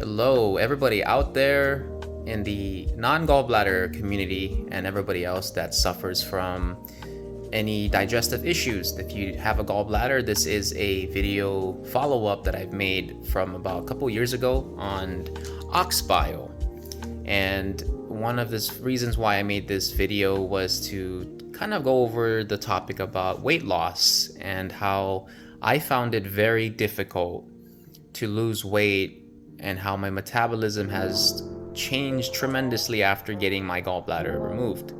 Hello, everybody out there in the non-gallbladder community and everybody else that suffers from any digestive issues. If you have a gallbladder, this is a video follow-up that I've made from about a couple years ago on ox bile. And one of the reasons why I made this video was to kind of go over the topic about weight loss and how I found it very difficult to lose weight and how my metabolism has changed tremendously after getting my gallbladder removed.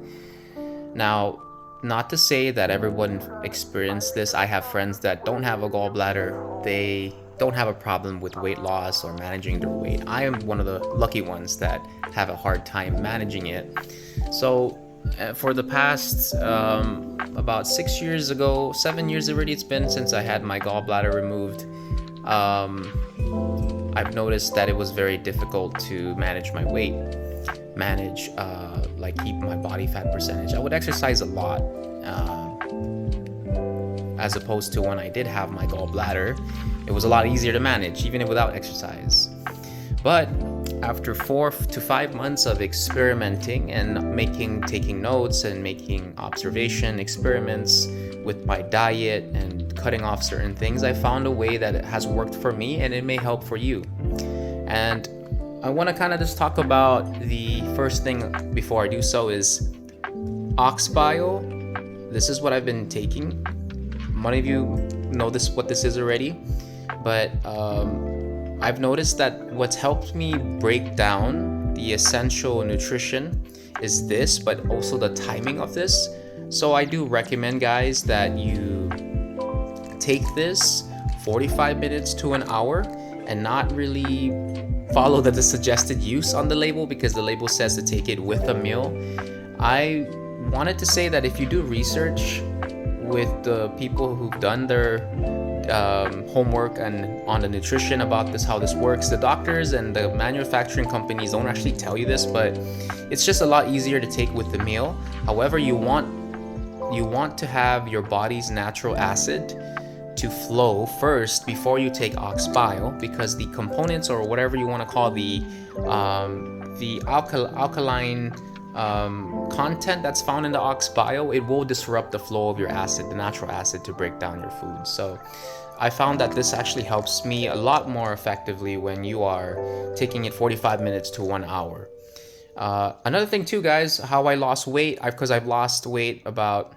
Now, not to say that everyone experienced this. I have friends that don't have a gallbladder. They don't have a problem with weight loss or managing their weight. I am one of the lucky ones that have a hard time managing it. So for the past about 6 years ago, 7 years already it's been since I had my gallbladder removed, I've noticed that it was very difficult to manage my weight, keep my body fat percentage. I would exercise a lot, as opposed to when I did have my gallbladder. It was a lot easier to manage, even without exercise. But after 4 to 5 months of experimenting and taking notes and making observation experiments with my diet and cutting off certain things, I found a way that it has worked for me and it may help for you. And I want to kind of just talk about the first thing before I do so is ox bile. This is what I've been taking. Many of you know what this is already, but I've noticed that what's helped me break down the essential nutrition is this, but also the timing of this. So I do recommend, guys, that you take this 45 minutes to an hour and not really follow the suggested use on the label, because the label says to take it with a meal. I wanted to say that if you do research with the people who've done their homework and on the nutrition about this, how this works, the doctors and the manufacturing companies don't actually tell you this, but it's just a lot easier to take with the meal. However, you want to have your body's natural acid to flow first before you take ox bile, because the components, or whatever you want to call the alkaline content that's found in the ox bile, it will disrupt the flow of your acid, the natural acid, to break down your food. So I found that this actually helps me a lot more effectively when you are taking it 45 minutes to 1 hour. Another thing too, guys, how I lost weight, because I've lost weight about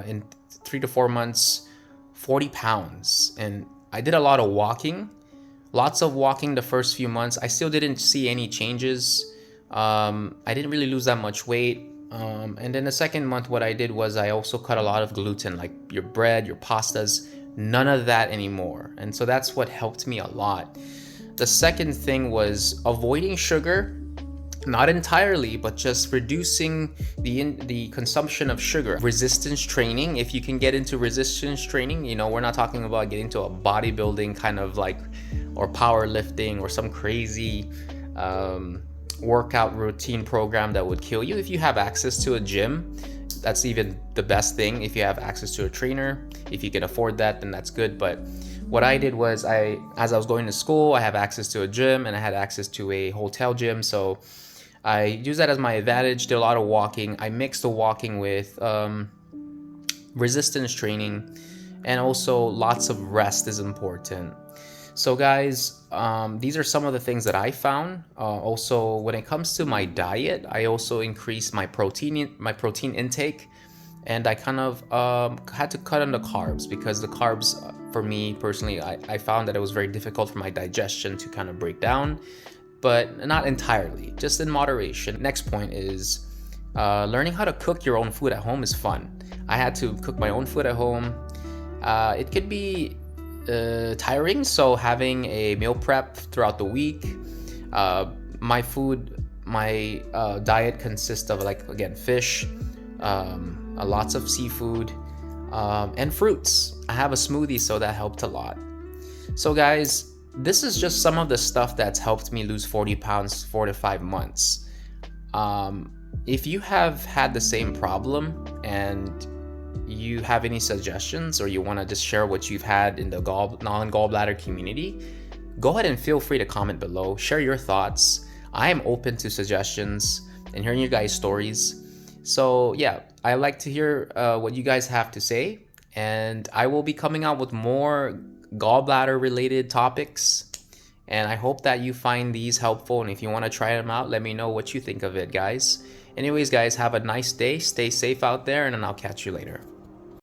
in 3 to 4 months, 40 pounds. And I did a lot of walking, lots of walking the first few months. I still didn't see any changes. I didn't really lose that much weight. And then the second month, what I did was I also cut a lot of gluten, like your bread, your pastas, none of that anymore. And so that's what helped me a lot. The second thing was avoiding sugar. Not entirely, but just reducing the consumption of sugar. Resistance training, if you can get into resistance training, we're not talking about getting to a bodybuilding kind of or powerlifting or some crazy workout routine program that would kill you. If you have access to a gym, that's even the best thing. If you have access to a trainer, if you can afford that, then that's good. But what I did was as I was going to school, I have access to a gym and I had access to a hotel gym. So I use that as my advantage. Did a lot of walking. I mixed the walking with resistance training, and also lots of rest is important. So guys, these are some of the things that I found. Also, when it comes to my diet, I also increased my protein intake, and I kind of had to cut on the carbs, because the carbs, for me personally, I found that it was very difficult for my digestion to kind of break down. But not entirely, just in moderation. Next point is learning how to cook your own food at home is fun. I had to cook my own food at home. It could be tiring, so having a meal prep throughout the week. My diet consists of, fish, lots of seafood, and fruits. I have a smoothie, so that helped a lot. So guys, this is just some of the stuff that's helped me lose 40 pounds 4 to 5 months. If you have had the same problem and you have any suggestions, or you want to just share what you've had in the non-gallbladder community, go ahead and feel free to comment below, share your thoughts. I am open to suggestions and hearing your guys' stories. So yeah, I like to hear what you guys have to say, and I will be coming out with more gallbladder related topics. And I hope that you find these helpful, and if you want to try them out, let me know what you think of it, guys. Anyways, guys, have a nice day, stay safe out there, and then I'll catch you later.